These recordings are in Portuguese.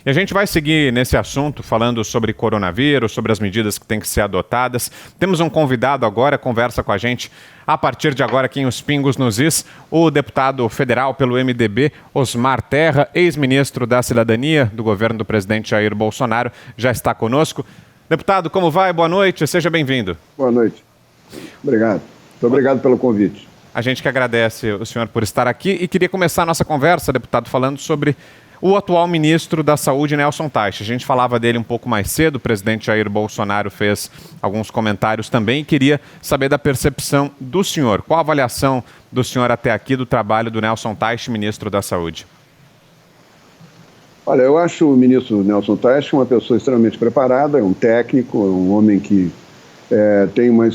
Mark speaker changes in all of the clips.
Speaker 1: E a gente vai seguir nesse assunto, falando sobre coronavírus, sobre as medidas que têm que ser adotadas. Temos um convidado agora, conversa com a gente a partir de agora aqui em Os Pingos nos Is, o deputado federal pelo MDB, Osmar Terra, ex-ministro da Cidadania do governo do presidente Jair Bolsonaro, já está conosco. Deputado, como vai? Boa noite, seja bem-vindo.
Speaker 2: Boa noite. Obrigado. Muito obrigado pelo convite.
Speaker 1: A gente que agradece o senhor por estar aqui e queria começar a nossa conversa, deputado, falando sobre o atual ministro da Saúde, Nelson Teich. A gente falava dele um pouco mais cedo, o presidente Jair Bolsonaro fez alguns comentários também e queria saber da percepção do senhor. Qual a avaliação do senhor até aqui do trabalho do Nelson Teich, ministro da Saúde?
Speaker 2: Olha, eu acho o ministro Nelson Teich uma pessoa extremamente preparada, é um técnico, é um homem que tem uma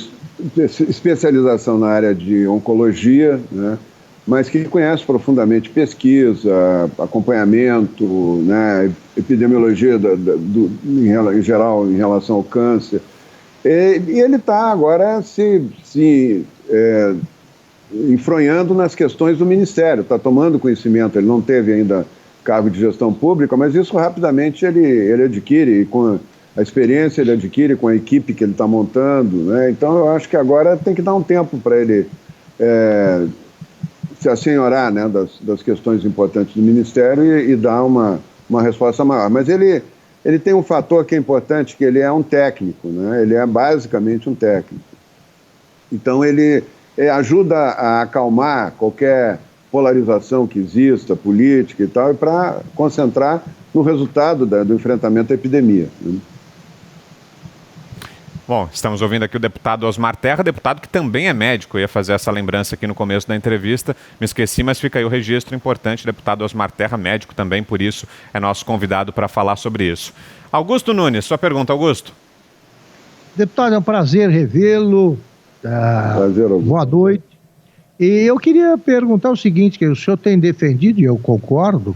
Speaker 2: especialização na área de oncologia, né? Mas que conhece profundamente pesquisa, acompanhamento, né, epidemiologia em geral em relação ao câncer. E ele está agora se enfronhando nas questões do Ministério, está tomando conhecimento, ele não teve ainda cargo de gestão pública, mas isso rapidamente ele adquire, e com a experiência ele adquire com a equipe que ele está montando, né? Então eu acho que agora tem que dar um tempo para ele se assenhorar, né, das questões importantes do Ministério e dar uma resposta maior. Mas ele tem um fator que é importante, que ele é um técnico, né? Ele é basicamente um técnico. Então ele ajuda a acalmar qualquer polarização que exista, política e tal, e para concentrar no resultado do enfrentamento à epidemia, né?
Speaker 1: Bom, estamos ouvindo aqui o deputado Osmar Terra, deputado que também é médico. Eu ia fazer essa lembrança aqui no começo da entrevista, me esqueci, mas fica aí o registro importante. Deputado Osmar Terra, médico também, por isso é nosso convidado para falar sobre isso. Augusto Nunes, sua pergunta, Augusto.
Speaker 3: Deputado, é um prazer revê-lo.
Speaker 2: Prazer, Augusto.
Speaker 3: Boa noite. E eu queria perguntar o seguinte, que o senhor tem defendido, e eu concordo,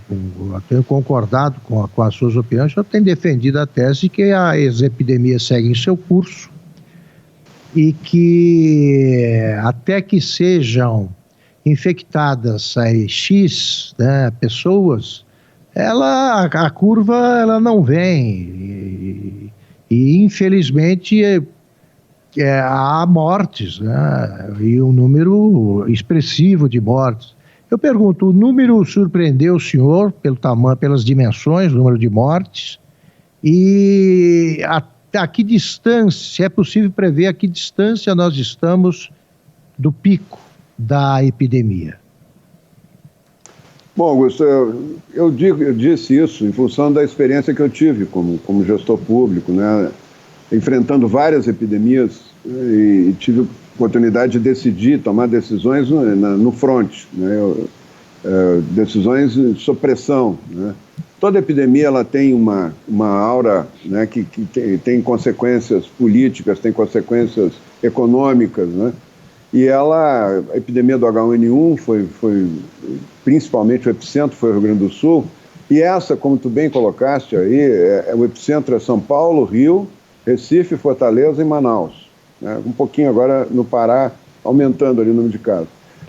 Speaker 3: tenho concordado com as suas opiniões, o senhor tem defendido a tese que as epidemias seguem seu curso e que até que sejam infectadas X, né, pessoas, a curva ela não vem e infelizmente há mortes, né? E um número expressivo de mortes. Eu pergunto, o número surpreendeu o senhor pelo tamanho, pelas dimensões, o número de mortes? E a que distância, se é possível prever a que distância nós estamos do pico da epidemia?
Speaker 2: Bom, Augusto, eu disse isso em função da experiência que eu tive como gestor público, né? Enfrentando várias epidemias e tive a oportunidade de decidir, tomar decisões no front, né? Decisões sob pressão, né? Toda epidemia ela tem uma aura, né, que tem consequências políticas, tem consequências econômicas, né? E a epidemia do H1N1 foi principalmente o epicentro foi o Rio Grande do Sul, e essa, como tu bem colocaste aí, o epicentro é São Paulo, Rio, Recife, Fortaleza e Manaus, né? Um pouquinho agora no Pará, aumentando ali o número de casos.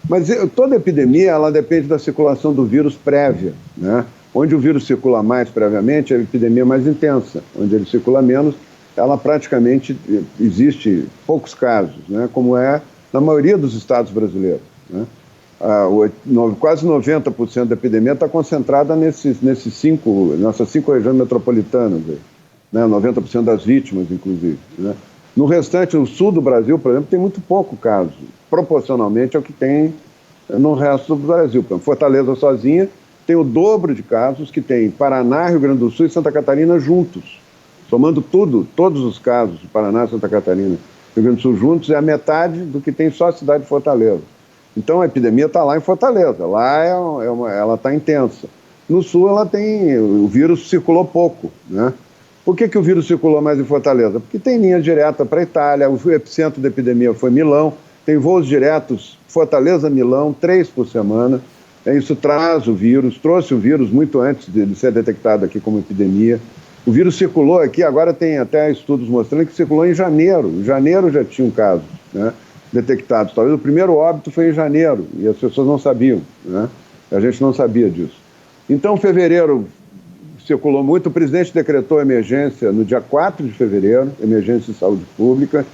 Speaker 2: Mas toda epidemia, ela depende da circulação do vírus prévia, né? Onde o vírus circula mais previamente, a epidemia é mais intensa. Onde ele circula menos, ela praticamente existe poucos casos, né? Como é na maioria dos estados brasileiros, né? Quase 90% da epidemia está concentrada nessas cinco regiões metropolitanas aí, né, 90% das vítimas, inclusive, né? No restante, no sul do Brasil, por exemplo, tem muito pouco caso, proporcionalmente ao que tem no resto do Brasil. Por exemplo, Fortaleza sozinha tem o dobro de casos que tem Paraná, Rio Grande do Sul e Santa Catarina juntos. Somando todos os casos de Paraná, Santa Catarina e Rio Grande do Sul juntos, é a metade do que tem só a cidade de Fortaleza. Então a epidemia está lá em Fortaleza, lá ela está intensa. No sul o vírus circulou pouco, né? Por que o vírus circulou mais em Fortaleza? Porque tem linha direta para a Itália, o epicentro da epidemia foi Milão, tem voos diretos Fortaleza-Milão, 3 por semana. Isso trouxe o vírus muito antes de ser detectado aqui como epidemia. O vírus circulou aqui, agora tem até estudos mostrando que circulou em janeiro. Em janeiro já tinham casos, né, detectados. Talvez o primeiro óbito foi em janeiro, e as pessoas não sabiam, né? A gente não sabia disso. Então, fevereiro circulou muito. O presidente decretou emergência no dia 4 de fevereiro, emergência de saúde pública.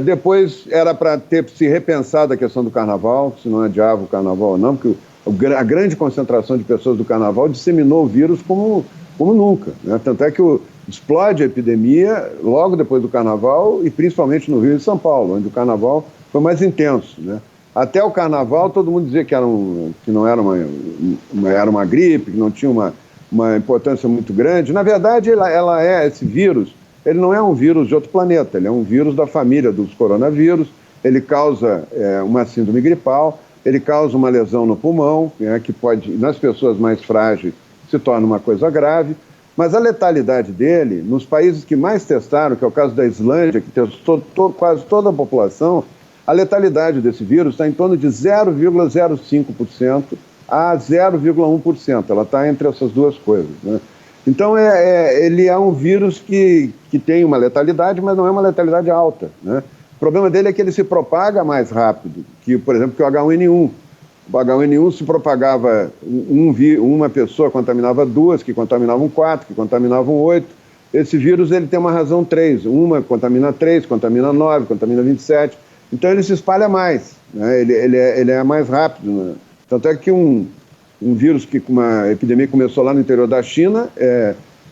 Speaker 2: Depois era para ter se repensado a questão do carnaval, se não adiava o carnaval ou não, porque a grande concentração de pessoas do carnaval disseminou o vírus como nunca, né? Tanto é que explode a epidemia logo depois do carnaval e principalmente no Rio e São Paulo, onde o carnaval foi mais intenso, né? Até o carnaval todo mundo dizia que não era uma gripe, que não tinha uma importância muito grande. Na verdade, esse vírus, ele não é um vírus de outro planeta, ele é um vírus da família dos coronavírus, ele causa uma síndrome gripal, ele causa uma lesão no pulmão, que pode, nas pessoas mais frágeis, se torna uma coisa grave, mas a letalidade dele, nos países que mais testaram, que é o caso da Islândia, que testou quase toda a população, a letalidade desse vírus está em torno de 0,05% a 0,1%. Ela está entre essas duas coisas, né? Então, ele é um vírus que tem uma letalidade, mas não é uma letalidade alta, né? O problema dele é que ele se propaga mais rápido que, por exemplo, que o H1N1. O H1N1 se propagava, uma pessoa contaminava duas, que contaminavam 4, que contaminavam 8. Esse vírus ele tem uma razão 3. Uma contamina 3, contamina 9, contamina 27. Então ele se espalha mais, né? Ele é mais rápido, né? Tanto é que um vírus uma epidemia que começou lá no interior da China,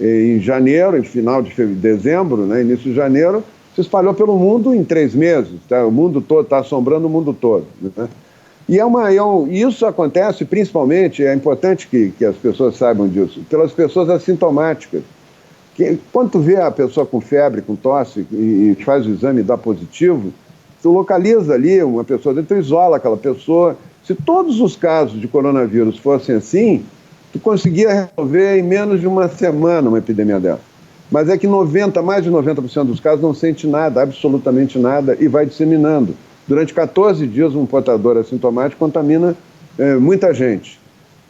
Speaker 2: em janeiro, em final de dezembro, né, início de janeiro, se espalhou pelo mundo em 3 meses. Tá? O mundo todo está assombrando o mundo todo, né? E isso acontece principalmente, é importante que as pessoas saibam disso, pelas pessoas assintomáticas. Quando tu vê a pessoa com febre, com tosse, e faz o exame e dá positivo, tu localiza ali uma pessoa, tu isola aquela pessoa. Se todos os casos de coronavírus fossem assim, tu conseguia resolver em menos de uma semana uma epidemia dessa. Mas é que mais de 90% dos casos não sente nada, absolutamente nada, e vai disseminando. Durante 14 dias, um portador assintomático contamina muita gente.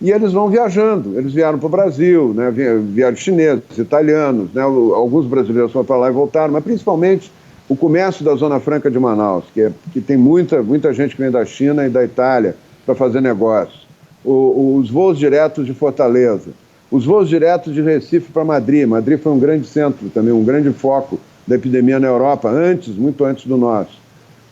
Speaker 2: E eles vão viajando. Eles vieram para o Brasil, né? Vieram chineses, italianos, né? Alguns brasileiros foram para lá e voltaram, mas principalmente o comércio da Zona Franca de Manaus, que tem muita gente que vem da China e da Itália para fazer negócio. Os voos diretos de Fortaleza, os voos diretos de Recife para Madrid. Madrid foi um grande centro também, um grande foco da epidemia na Europa, muito antes do nosso.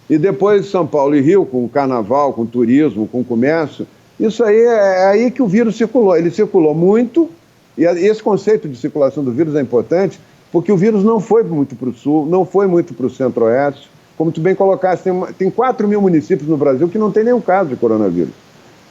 Speaker 2: E depois São Paulo e Rio, com o carnaval, com o turismo, com o comércio, isso aí é aí que o vírus circulou. Ele circulou muito, e esse conceito de circulação do vírus é importante, porque o vírus não foi muito para o sul, não foi muito para o centro-oeste. Como tu bem colocaste, tem 4 mil municípios no Brasil que não tem nenhum caso de coronavírus.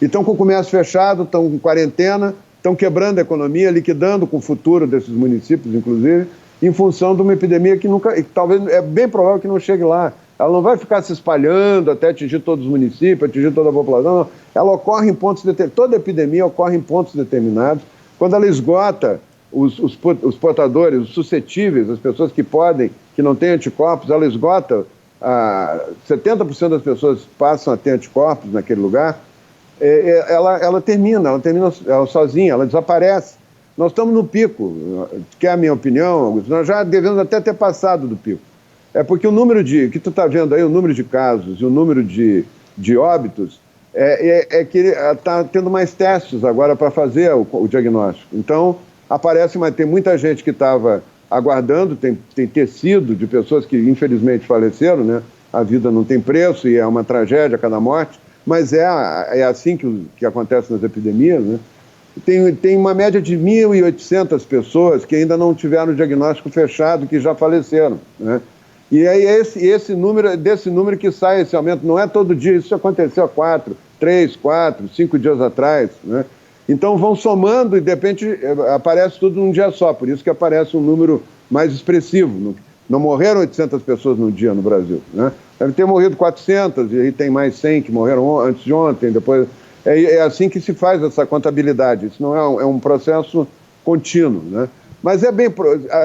Speaker 2: E estão com o comércio fechado, estão com quarentena, estão quebrando a economia, liquidando com o futuro desses municípios, inclusive, em função de uma epidemia que talvez é bem provável que não chegue lá. Ela não vai ficar se espalhando até atingir todos os municípios, atingir toda a população, não. Ela ocorre em pontos determinados. Toda epidemia ocorre em pontos determinados. Quando ela esgota os portadores, os suscetíveis, as pessoas que não têm anticorpos, ela esgota, 70% das pessoas passam a ter anticorpos naquele lugar, ela termina sozinha, ela desaparece. Nós estamos no pico, que é a minha opinião, Augusto, nós já devemos até ter passado do pico. É porque o número que tu está vendo aí, o número de casos e o número de óbitos, que está tendo mais testes agora para fazer o diagnóstico. Então, tem muita gente que estava aguardando, tem tecido de pessoas que infelizmente faleceram, né? A vida não tem preço e é uma tragédia cada morte, mas é assim que acontece nas epidemias, né? Tem uma média de 1.800 pessoas que ainda não tiveram o diagnóstico fechado, que já faleceram, né? E aí desse número que sai esse aumento, não é todo dia, isso aconteceu há 3, 4, 5 dias atrás, né? Então vão somando e de repente aparece tudo num dia só, por isso que aparece um número mais expressivo. Não morreram 800 pessoas num dia no Brasil, né? Deve ter morrido 400 e aí tem mais 100 que morreram antes de ontem, depois... É assim que se faz essa contabilidade, isso não é um processo contínuo, né? Mas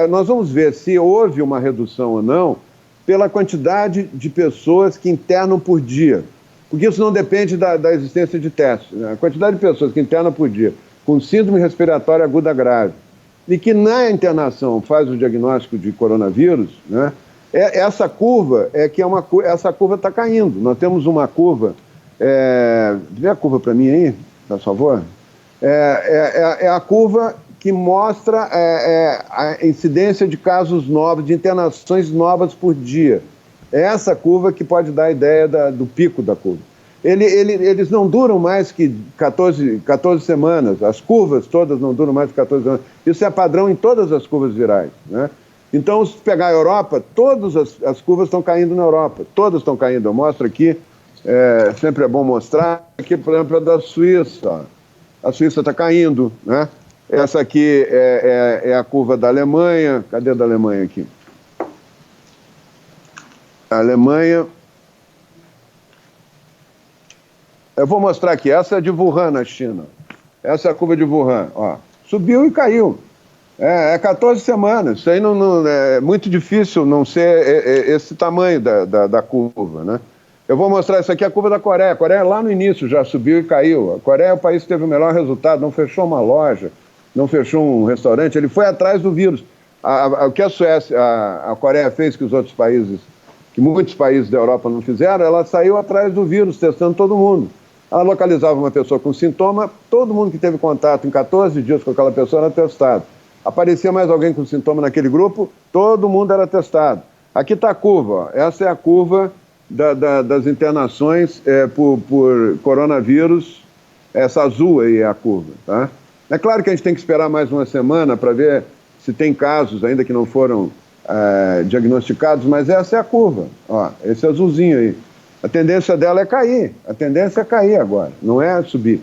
Speaker 2: nós vamos ver se houve uma redução ou não pela quantidade de pessoas que internam por dia, porque isso não depende da existência de testes, né? A quantidade de pessoas que internam por dia com síndrome respiratória aguda grave e que na internação faz o diagnóstico de coronavírus, né? Essa curva essa curva está caindo. Nós temos uma curva, vê a curva para mim aí, por favor. É a curva que mostra a incidência de casos novos, de internações novas por dia. É essa curva que pode dar a ideia do pico da curva. Eles não duram mais que 14 semanas, as curvas todas não duram mais que 14 semanas. Isso é padrão em todas as curvas virais, né? Então, se pegar a Europa, todas as curvas estão caindo na Europa, todas estão caindo. Eu mostro aqui, sempre é bom mostrar, aqui, por exemplo, a da Suíça. Ó. A Suíça está caindo, né? Essa aqui é a curva da Alemanha. Cadê a da Alemanha aqui? A Alemanha... Eu vou mostrar aqui, essa é de Wuhan, na China. Essa é a curva de Wuhan, ó. Subiu e caiu. 14 semanas. Isso aí não é muito difícil não ser esse tamanho da curva, né? Eu vou mostrar isso aqui, a curva da Coreia. A Coreia lá no início já subiu e caiu. A Coreia é o país que teve o melhor resultado, não fechou uma loja, não fechou um restaurante, ele foi atrás do vírus. O que a Coreia fez que os outros países, que muitos países da Europa não fizeram, ela saiu atrás do vírus, testando todo mundo. Ela localizava uma pessoa com sintoma, todo mundo que teve contato em 14 dias com aquela pessoa era testado. Aparecia mais alguém com sintoma naquele grupo, todo mundo era testado. Aqui está a curva, ó. Essa é a curva das internações por coronavírus, essa azul aí é a curva, tá? É claro que a gente tem que esperar mais uma semana para ver se tem casos ainda que não foram diagnosticados, mas essa é a curva, ó, esse azulzinho aí. A tendência dela é cair, agora, não é subir.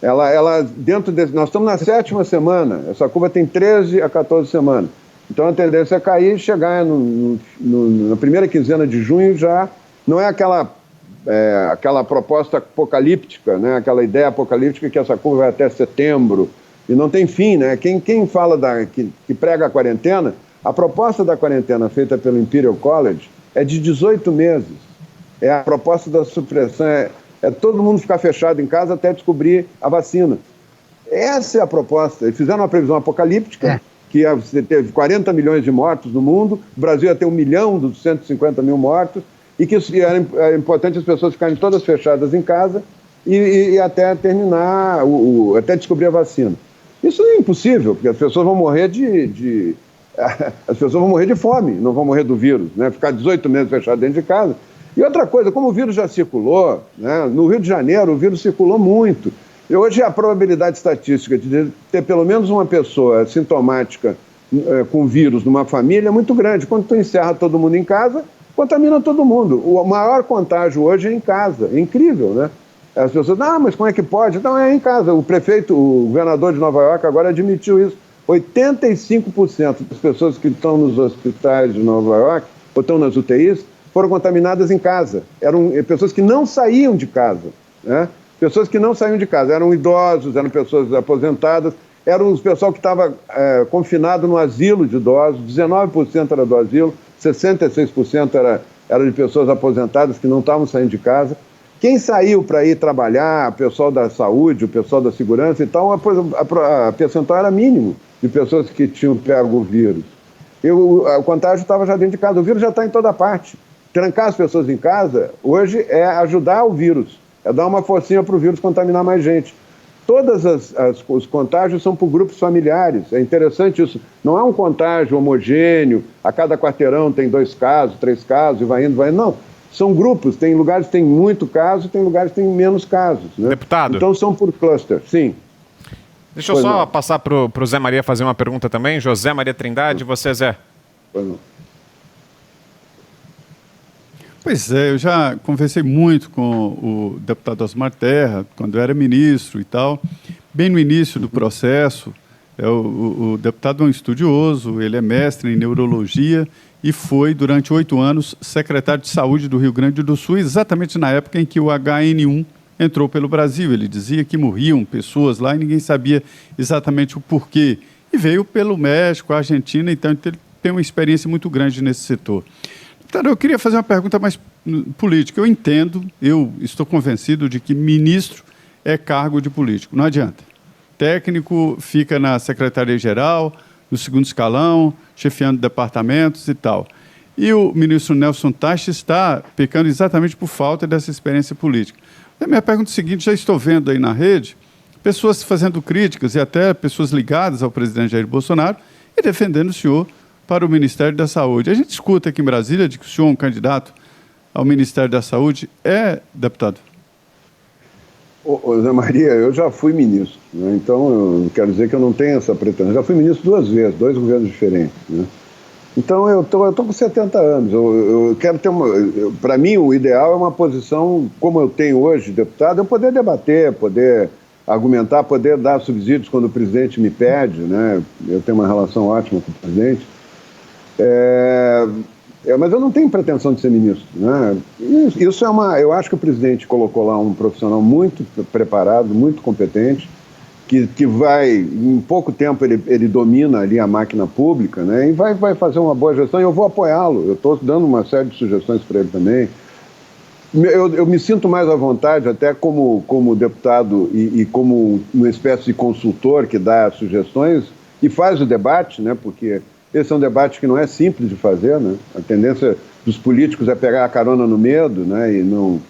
Speaker 2: Ela dentro desse, nós estamos na 7ª semana, essa curva tem 13 a 14 semanas. Então a tendência é cair e chegar na primeira quinzena de junho já não é aquela proposta apocalíptica, né? Aquela ideia apocalíptica que essa curva vai até setembro e não tem fim, né? Quem fala que prega a quarentena, a proposta da quarentena feita pelo Imperial College é de 18 meses. É a proposta da supressão, é todo mundo ficar fechado em casa até descobrir a vacina. Essa é a proposta. Eles fizeram uma previsão apocalíptica, que ia ter 40 milhões de mortos no mundo, o Brasil ia ter 1 milhão dos 150 mil mortos, e que era importante as pessoas ficarem todas fechadas em casa e até terminar, até descobrir a vacina. Isso é impossível, porque as pessoas vão morrer as pessoas vão morrer de fome, não vão morrer do vírus, né? Ficar 18 meses fechado dentro de casa. E outra coisa, como o vírus já circulou, né? No Rio de Janeiro o vírus circulou muito. E hoje a probabilidade estatística de ter pelo menos uma pessoa sintomática com vírus numa família é muito grande. Quando tu encerra todo mundo em casa, contamina todo mundo. O maior contágio hoje é em casa. É incrível, né? As pessoas, mas como é que pode? Não, é em casa. O governador de Nova York agora admitiu isso. 85% das pessoas que estão nos hospitais de Nova York, ou estão nas UTIs, foram contaminadas em casa. Eram pessoas que não saíam de casa, né? Pessoas que não saíam de casa. Eram idosos, eram pessoas aposentadas, eram os pessoal que estava confinado no asilo de idosos, 19% era do asilo, 66% era de pessoas aposentadas que não estavam saindo de casa. Quem saiu para ir trabalhar, o pessoal da saúde, o pessoal da segurança e tal, a percentual era mínimo de pessoas que tinham pego o vírus. O contágio estava já dentro de casa, o vírus já está em toda parte. Trancar as pessoas em casa, hoje, é ajudar o vírus, é dar uma forcinha para o vírus contaminar mais gente. Todos os contágios são por grupos familiares, é interessante isso. Não é um contágio homogêneo, a cada quarteirão tem 2 casos, 3 casos, e vai indo, não. São grupos, tem lugares que tem muito caso, tem lugares que tem menos casos, né?
Speaker 1: Deputado.
Speaker 2: Então são por cluster, sim.
Speaker 1: Deixa eu só passar para o Zé Maria fazer uma pergunta também. José Maria Trindade, você, Zé.
Speaker 2: Pois não.
Speaker 4: Pois é, eu já conversei muito com o deputado Osmar Terra, quando eu era ministro e tal, bem no início do processo. O deputado é um estudioso, ele é mestre em neurologia e foi, durante 8 anos, secretário de Saúde do Rio Grande do Sul, exatamente na época em que o HN1 entrou pelo Brasil. Ele dizia que morriam pessoas lá e ninguém sabia exatamente o porquê. E veio pelo México, a Argentina, então ele tem uma experiência muito grande nesse setor. Então, eu queria fazer uma pergunta mais política. Eu entendo, eu estou convencido de que ministro é cargo de político. Não adianta. Técnico fica na secretaria-geral, no segundo escalão, chefiando departamentos e tal. E o ministro Nelson Teich está pecando exatamente por falta dessa experiência política. A minha pergunta é a seguinte, já estou vendo aí na rede, pessoas fazendo críticas e até pessoas ligadas ao presidente Jair Bolsonaro e defendendo o senhor para o Ministério da Saúde. A gente escuta aqui em Brasília de que o senhor é um candidato ao Ministério da Saúde. É, deputado?
Speaker 2: Ô, Zé Maria, eu já fui ministro, né? Então eu quero dizer que eu não tenho essa pretensão. Já fui ministro 2 vezes, 2 governos diferentes, né? Então eu tô com 70 anos, eu quero ter para mim o ideal é uma posição como eu tenho hoje, deputado, eu poder debater, poder argumentar, poder dar subsídios quando o presidente me pede, né? Eu tenho uma relação ótima com o presidente, mas eu não tenho pretensão de ser ministro, né? Isso eu acho que o presidente colocou lá um profissional muito preparado, muito competente, que vai, em pouco tempo ele domina ali a máquina pública, né? E vai fazer uma boa gestão e eu vou apoiá-lo. Eu estou dando uma série de sugestões para ele também. Eu me sinto mais à vontade até como deputado e como uma espécie de consultor que dá sugestões e faz o debate, né? Porque esse é um debate que não é simples de fazer, né? A tendência dos políticos é pegar a carona no medo, né? E não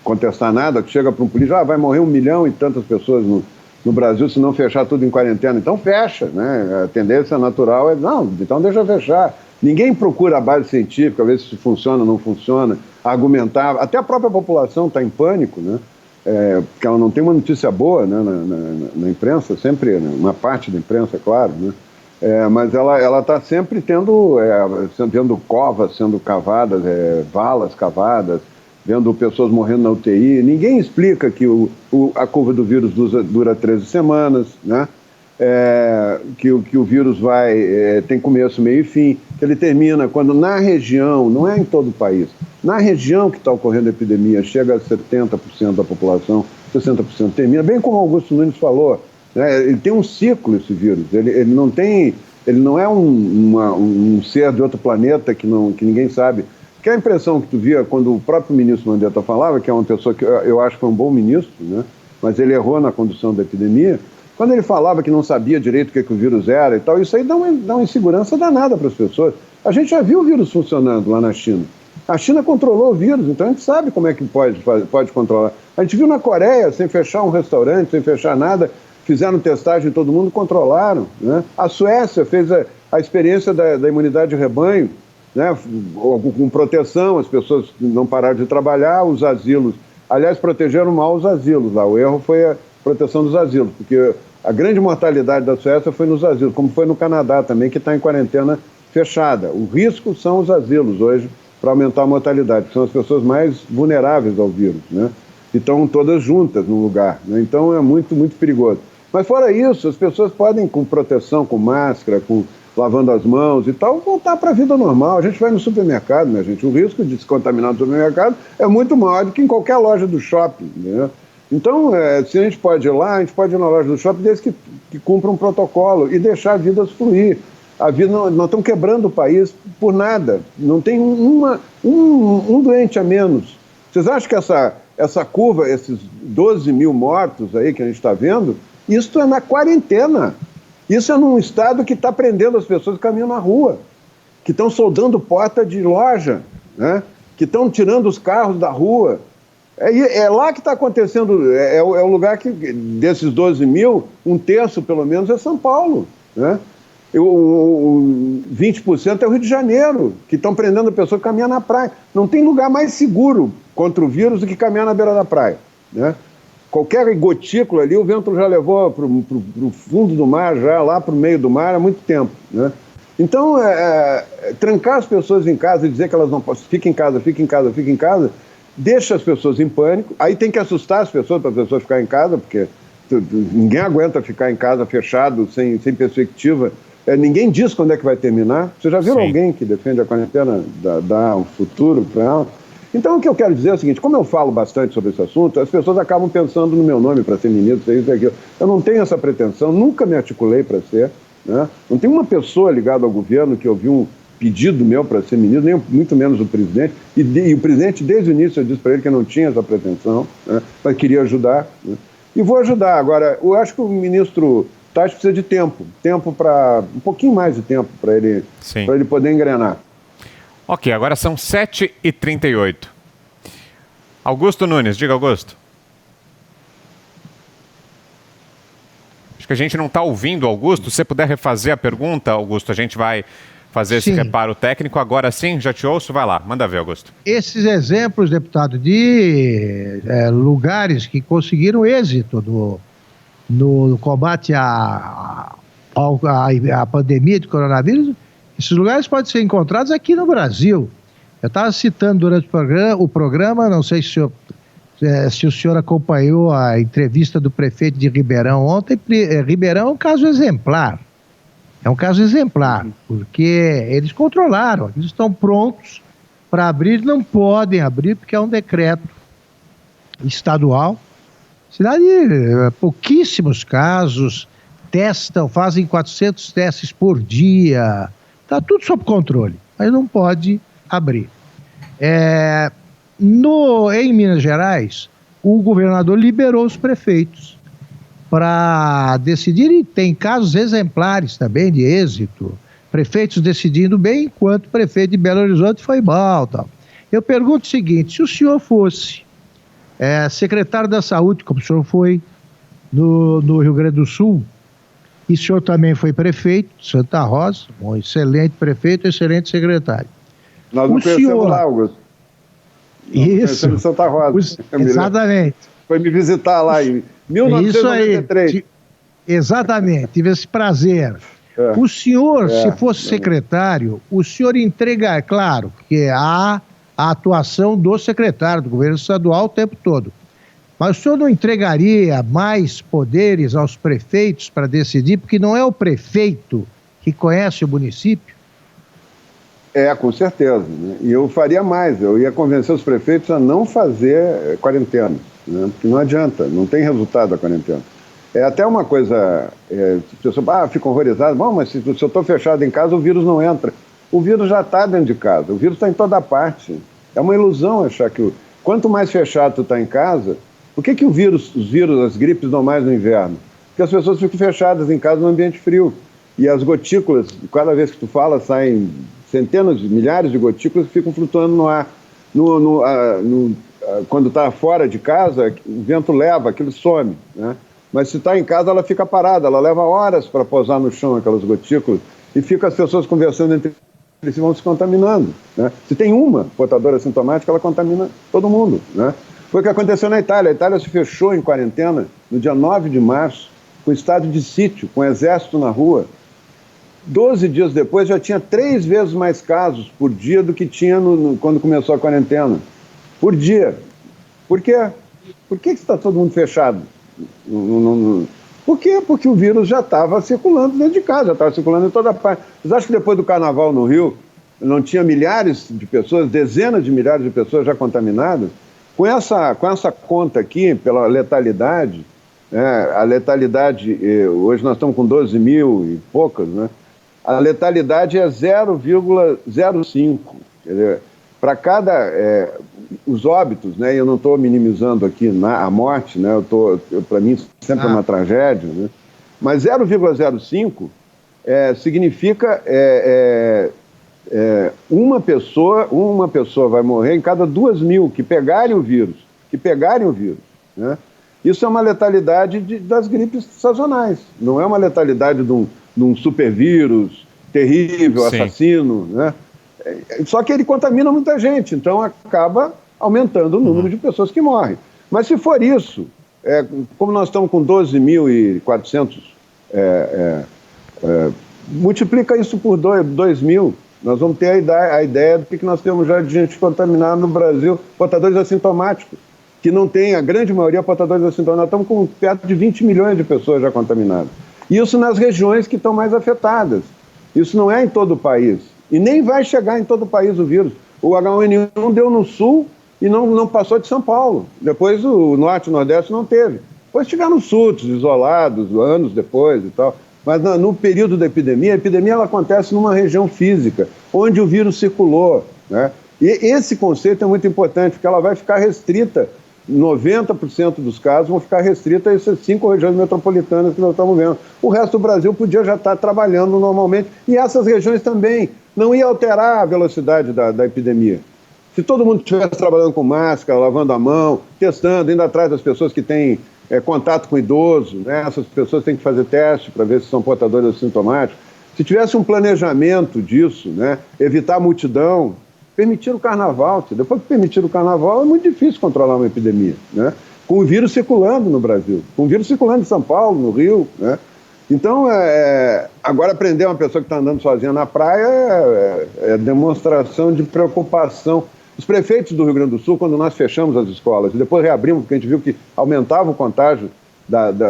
Speaker 2: contestar nada, que chega para um político, vai morrer 1 milhão e tantas pessoas no Brasil se não fechar tudo em quarentena. Então fecha, né? A tendência natural é, não, então deixa fechar. Ninguém procura a base científica, ver se funciona ou não funciona, argumentar. Até a própria população está em pânico, né? Porque ela não tem uma notícia boa, né? na imprensa, sempre, né? Uma parte da imprensa, é claro, né? Mas ela está sempre vendo covas sendo cavadas, valas cavadas, vendo pessoas morrendo na UTI. Ninguém explica que a curva do vírus dura 13 semanas, né? Que o vírus tem começo, meio e fim, que ele termina quando na região, não é em todo o país, na região que está ocorrendo a epidemia, chega a 70% da população, 60% termina, bem como o Augusto Nunes falou, né? Ele tem um ciclo, esse vírus, ele não é um ser de outro planeta que ninguém sabe. Que a impressão que tu via quando o próprio ministro Mandetta falava, que é uma pessoa que eu acho que foi um bom ministro, né? Mas ele errou na condução da epidemia, quando ele falava que não sabia direito o que o vírus era e tal, isso aí dá uma insegurança danada para as pessoas. A gente já viu o vírus funcionando lá na China. A China controlou o vírus, então a gente sabe como é que pode controlar. A gente viu na Coreia, sem fechar um restaurante, sem fechar nada, fizeram testagem em todo mundo, controlaram, né? A Suécia fez a experiência da imunidade de rebanho, né? Com proteção, as pessoas não pararam de trabalhar, os asilos, aliás, protegeram mal os asilos lá, o erro foi a proteção dos asilos, porque a grande mortalidade da Suécia foi nos asilos, como foi no Canadá também, que está em quarentena fechada. O risco são os asilos hoje para aumentar a mortalidade, que são as pessoas mais vulneráveis ao vírus, né? E estão todas juntas no lugar, né? Então é muito, muito perigoso. Mas fora isso, as pessoas podem, com proteção, com máscara, lavando as mãos e tal, voltar para a vida normal. A gente vai no supermercado, né, gente? O risco de se contaminar no supermercado é muito maior do que em qualquer loja do shopping, né? Então, se a gente pode ir lá, a gente pode ir na loja do shopping desde que cumpra um protocolo e deixar a vida fluir. Nós estamos quebrando o país por nada. Não tem um doente a menos. Vocês acham que essa curva, esses 12 mil mortos aí que a gente está vendo, isso é na quarentena. Isso é num estado que está prendendo as pessoas que caminham na rua, que estão soldando porta de loja, né? Que estão tirando os carros da rua. É lá que está acontecendo, é o lugar que, desses 12 mil, 1/3 pelo menos é São Paulo, né? 20% é o Rio de Janeiro, que estão prendendo a pessoa que caminha na praia. Não tem lugar mais seguro contra o vírus do que caminhar na beira da praia, né? Qualquer gotícula ali, o vento já levou para o fundo do mar, já lá para o meio do mar há muito tempo, né? Então, trancar as pessoas em casa e dizer que elas não podem, fiquem em casa, deixa as pessoas em pânico. Aí tem que assustar as pessoas para as pessoas ficarem em casa, porque ninguém aguenta ficar em casa fechado, sem perspectiva. Ninguém diz quando é que vai terminar. Você já viu alguém que defende a quarentena, dá um futuro para ela? Então, o que eu quero dizer é o seguinte: como eu falo bastante sobre esse assunto, as pessoas acabam pensando no meu nome para ser ministro, isso e aquilo. Eu não tenho essa pretensão, nunca me articulei para ser, né? Não tem uma pessoa ligada ao governo que ouviu um pedido meu para ser ministro, nem muito menos o presidente. E o presidente, desde o início, eu disse para ele que eu não tinha essa pretensão, né? Mas queria ajudar, né? E vou ajudar. Agora, eu acho que o ministro Tati precisa de tempo para um pouquinho mais de tempo para ele poder engrenar.
Speaker 1: Ok, agora são 7h38. Augusto Nunes, diga, Augusto. Acho que a gente não está ouvindo, Augusto. Se você puder refazer a pergunta, Augusto, a gente vai fazer esse reparo técnico. Agora sim, já te ouço. Vai lá, manda ver, Augusto.
Speaker 3: Esses exemplos, deputado, de lugares que conseguiram êxito no combate à pandemia de coronavírus, esses lugares podem ser encontrados aqui no Brasil. Eu estava citando durante o programa, não sei se o senhor acompanhou a entrevista do prefeito de Ribeirão ontem. Ribeirão é um caso exemplar. É um caso exemplar, porque eles controlaram, eles estão prontos para abrir, não podem abrir porque é um decreto estadual. Cidade, pouquíssimos casos, testam, fazem 400 testes por dia, está tudo sob controle, mas não pode abrir. Em Minas Gerais, o governador liberou os prefeitos para decidir, e tem casos exemplares também de êxito, prefeitos decidindo bem, enquanto o prefeito de Belo Horizonte foi mal. Tal. Eu pergunto o seguinte: se o senhor fosse secretário da Saúde, como o senhor foi no Rio Grande do Sul, e o senhor também foi prefeito de Santa Rosa, um excelente prefeito, excelente secretário.
Speaker 2: Nós não conhecemos lá, Augusto.
Speaker 3: Isso.
Speaker 2: Em Santa Rosa.
Speaker 3: Exatamente.
Speaker 2: Foi me visitar lá em 1993.
Speaker 3: Isso aí. Exatamente, tive esse prazer. O senhor, se fosse secretário, o senhor entregar, claro, porque há a atuação do secretário do governo estadual o tempo todo, mas o senhor não entregaria mais poderes aos prefeitos para decidir, porque não é o prefeito que conhece o município?
Speaker 2: Com certeza. Né? E eu faria mais, eu ia convencer os prefeitos a não fazer quarentena, né? Porque não adianta, não tem resultado a quarentena. É até uma coisa, as pessoas ficam horrorizadas, bom, mas se eu estou fechado em casa, o vírus não entra. O vírus já está dentro de casa, o vírus está em toda parte. É uma ilusão achar que quanto mais fechado tu está em casa, por que os vírus, as gripes dão mais no inverno? Porque as pessoas ficam fechadas em casa no ambiente frio. E as gotículas, cada vez que tu fala, saem centenas, milhares de gotículas que ficam flutuando no ar. Quando está fora de casa, o vento leva, aquilo some, né? Mas se está em casa, ela fica parada, ela leva horas para pousar no chão, aquelas gotículas, e fica as pessoas conversando entre si, vão se contaminando, né? Se tem uma portadora assintomática, ela contamina todo mundo, né? Foi o que aconteceu na Itália. A Itália se fechou em quarentena no dia 9 de março, com estado de sítio, com exército na rua. 12 dias depois já tinha 3 vezes mais casos por dia do que tinha quando começou a quarentena. Por dia. Por quê? Por que está todo mundo fechado? Por quê? Porque o vírus já estava circulando dentro de casa, já estava circulando em toda parte. Vocês acham que depois do carnaval no Rio não tinha milhares de pessoas, dezenas de milhares de pessoas já contaminadas? Com essa conta aqui, pela letalidade, a letalidade, hoje nós estamos com 12 mil e poucas, né? A letalidade é 0,05. Para cada... os óbitos, né? Eu não estou minimizando aqui a morte, né? Para mim sempre é uma tragédia, né? Mas 0,05 significa uma pessoa vai morrer em cada 2.000 que pegarem o vírus, né? Isso é uma letalidade das gripes sazonais, não é uma letalidade de um supervírus terrível, assassino, né? Só que ele contamina muita gente, então acaba aumentando o número de pessoas que morrem. Mas se for isso, como nós estamos com 12.400, multiplica isso por 2.000, nós vamos ter a ideia do que nós temos já de gente contaminada no Brasil, portadores assintomáticos, que não tem, a grande maioria, portadores assintomáticos. Nós estamos com perto de 20 milhões de pessoas já contaminadas. Isso nas regiões que estão mais afetadas. Isso não é em todo o país. E nem vai chegar em todo o país o vírus. O H1N1 deu no sul e não passou de São Paulo. Depois o norte e o nordeste não teve. Depois tiveram surtos isolados, anos depois e tal. Mas no período da epidemia, a epidemia ela acontece numa região física, onde o vírus circulou, né? E esse conceito é muito importante, porque ela vai ficar restrita, 90% dos casos vão ficar restritos a essas 5 regiões metropolitanas que nós estamos vendo. O resto do Brasil podia já estar trabalhando normalmente, e essas regiões também. Não ia alterar a velocidade da epidemia. Se todo mundo estivesse trabalhando com máscara, lavando a mão, testando, indo atrás das pessoas que têm contato com idoso, né? Essas pessoas têm que fazer teste para ver se são portadores assintomáticos. Se tivesse um planejamento disso, né? Evitar a multidão, permitir o carnaval. Depois que permitir o carnaval, é muito difícil controlar uma epidemia, né? Com o vírus circulando no Brasil, com o vírus circulando em São Paulo, no Rio, né? Então, agora prender uma pessoa que está andando sozinha na praia é demonstração de preocupação. Os prefeitos do Rio Grande do Sul, quando nós fechamos as escolas e depois reabrimos, porque a gente viu que aumentava o contágio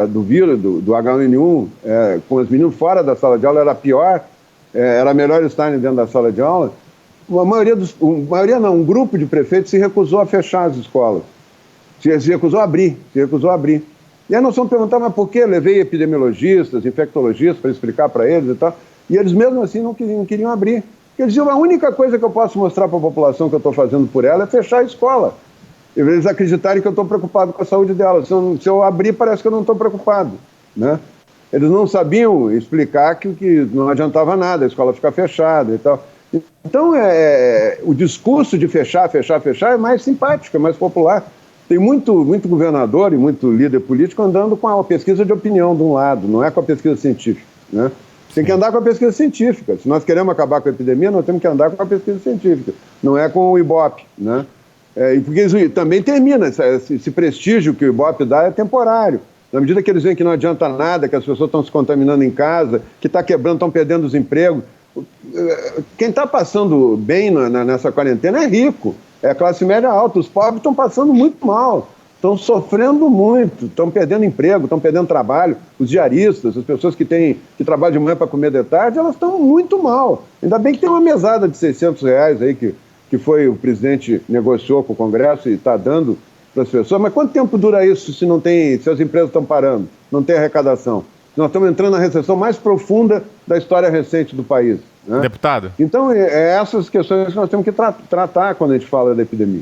Speaker 2: do vírus, do H1N1, com os meninos fora da sala de aula, era pior, era melhor estarem dentro da sala de aula. Um grupo de prefeitos se recusou a fechar as escolas, se recusou a abrir. E aí nós vamos perguntar, mas por quê? Levei epidemiologistas, infectologistas para explicar para eles e tal, e eles mesmo assim não queriam abrir. Eles diziam, a única coisa que eu posso mostrar para a população que eu estou fazendo por ela é fechar a escola. E eles acreditarem que eu estou preocupado com a saúde dela. Se eu abrir, parece que eu não estou preocupado, né? Eles não sabiam explicar que não adiantava nada a escola ficar fechada e tal. Então, o discurso de fechar é mais simpático, é mais popular. Tem muito governador e muito líder político andando com a pesquisa de opinião de um lado, não é com a pesquisa científica, né? Tem que andar com a pesquisa científica. Se nós queremos acabar com a epidemia, nós temos que andar com a pesquisa científica, não é com o Ibope, né? Porque isso também termina, esse prestígio que o Ibope dá é temporário. Na medida que eles veem que não adianta nada, que as pessoas estão se contaminando em casa, que está quebrando, estão perdendo os empregos. Quem está passando bem nessa quarentena é rico, é a classe média alta. Os pobres estão passando muito mal, estão sofrendo muito, estão perdendo emprego, estão perdendo trabalho. Os diaristas, as pessoas que trabalham de manhã para comer de tarde, elas estão muito mal. Ainda bem que tem uma mesada de R$600 aí que foi o presidente negociou com o Congresso e está dando para as pessoas. Mas quanto tempo dura isso se as empresas estão parando, não tem arrecadação? Nós estamos entrando na recessão mais profunda da história recente do país, né?
Speaker 1: Deputado.
Speaker 2: Então, essas questões que nós temos que tratar quando a gente fala da epidemia.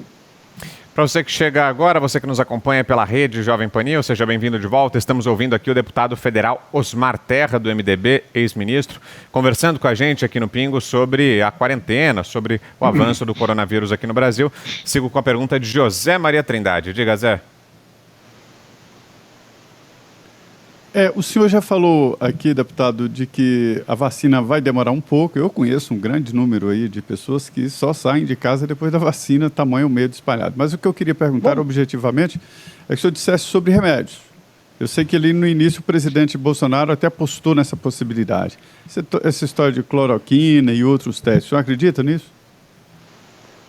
Speaker 1: Para você que chega agora, você que nos acompanha pela rede Jovem Pan News, seja bem-vindo de volta. Estamos ouvindo aqui o deputado federal Osmar Terra, do MDB, ex-ministro, conversando com a gente aqui no Pingo sobre a quarentena, sobre o avanço do coronavírus aqui no Brasil. Sigo com a pergunta de José Maria Trindade. Diga, Zé.
Speaker 4: O senhor já falou aqui, deputado, de que a vacina vai demorar um pouco. Eu conheço um grande número aí de pessoas que só saem de casa depois da vacina, tamanho medo espalhado. Mas o que eu queria perguntar objetivamente é que o senhor dissesse sobre remédios. Eu sei que ali no início o presidente Bolsonaro até apostou nessa possibilidade. Essa história de cloroquina e outros testes, o senhor acredita nisso?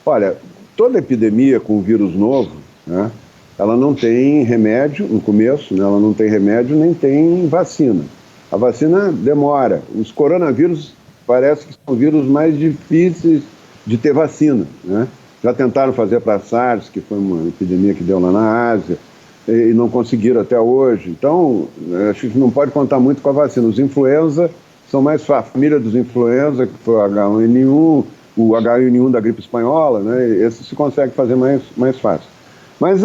Speaker 2: Olha, toda epidemia com vírus novo, né? Ela não tem remédio no começo, né? Ela não tem remédio nem tem vacina. A vacina demora. Os coronavírus parece que são vírus mais difíceis de ter vacina, né? Já tentaram fazer para a SARS, que foi uma epidemia que deu lá na Ásia, e não conseguiram até hoje. Então, acho que não pode contar muito com a vacina. Os influenza são mais fáceis. A família dos influenza, que foi o H1N1, o H1N1 da gripe espanhola, né? Esse se consegue fazer mais fácil. Mas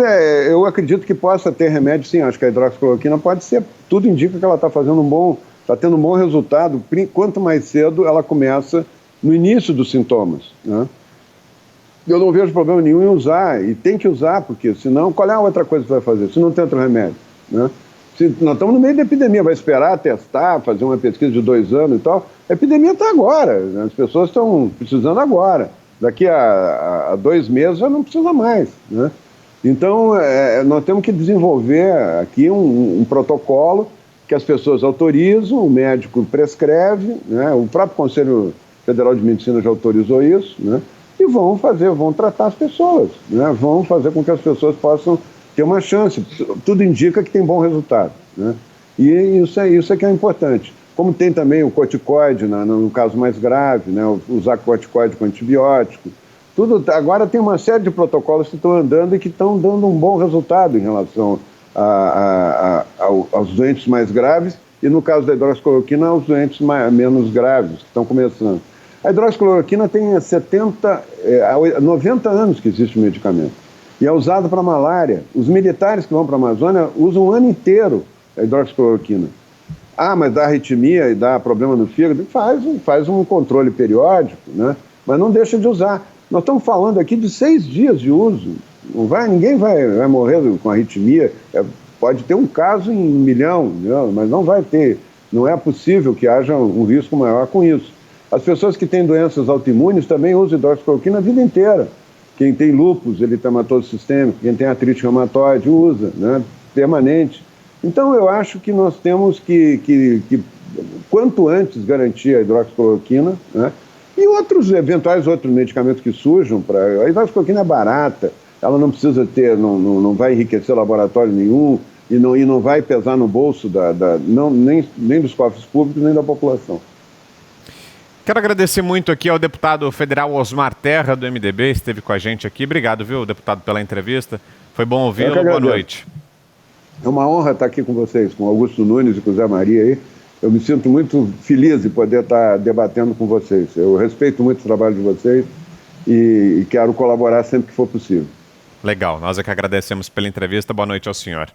Speaker 2: eu acredito que possa ter remédio, sim. Acho que a hidroxicloroquina pode ser. Tudo indica que ela está tendo um bom resultado. Quanto mais cedo ela começa no início dos sintomas, né? Eu não vejo problema nenhum em usar, e tem que usar, porque senão, qual é a outra coisa que você vai fazer? Se não tem outro remédio, né? Nós estamos no meio da epidemia, vai esperar, testar, fazer uma pesquisa de 2 anos e tal. A epidemia está agora, né? As pessoas estão precisando agora. Daqui a 2 meses já não precisa mais, né? Então, nós temos que desenvolver aqui um protocolo que as pessoas autorizam, o médico prescreve, né? O próprio Conselho Federal de Medicina já autorizou isso, né? E vão tratar as pessoas, né? Vão fazer com que as pessoas possam ter uma chance. Tudo indica que tem bom resultado, né? E isso é que é importante. Como tem também o corticoide, no caso mais grave, né? Usar corticoide com antibiótico. Agora tem uma série de protocolos que estão andando e que estão dando um bom resultado em relação aos doentes mais graves e, no caso da hidroxicloroquina, aos doentes menos graves, que estão começando. A hidroxicloroquina tem 90 anos que existe o medicamento e é usado para malária. Os militares que vão para a Amazônia usam o ano inteiro a hidroxicloroquina. Mas dá arritmia e dá problema no fígado? Faz um controle periódico, né? Mas não deixa de usar. Nós estamos falando aqui de 6 dias de uso. Ninguém vai morrer com arritmia. Pode ter um caso em 1 milhão, né? Mas não vai ter. Não é possível que haja um risco maior com isso. As pessoas que têm doenças autoimunes também usam hidroxicloroquina a vida inteira. Quem tem lúpus eritematoso sistêmico, quem tem artrite reumatoide, usa, né? Permanente. Então, eu acho que nós temos que quanto antes, garantir a hidroxicloroquina, né? E eventuais outros medicamentos que surjam. A hidroxicloroquina é barata, ela não precisa ter, não vai enriquecer laboratório nenhum e não vai pesar no bolso nem dos cofres públicos, nem da população.
Speaker 1: Quero agradecer muito aqui ao deputado federal Osmar Terra, do MDB, esteve com a gente aqui. Obrigado, viu, deputado, pela entrevista. Foi bom ouvi-lo. Boa noite.
Speaker 2: É uma honra estar aqui com vocês, com Augusto Nunes e com o Zé Maria aí. Eu me sinto muito feliz de poder estar debatendo com vocês. Eu respeito muito o trabalho de vocês e quero colaborar sempre que for possível.
Speaker 1: Legal, nós é que agradecemos pela entrevista. Boa noite ao senhor.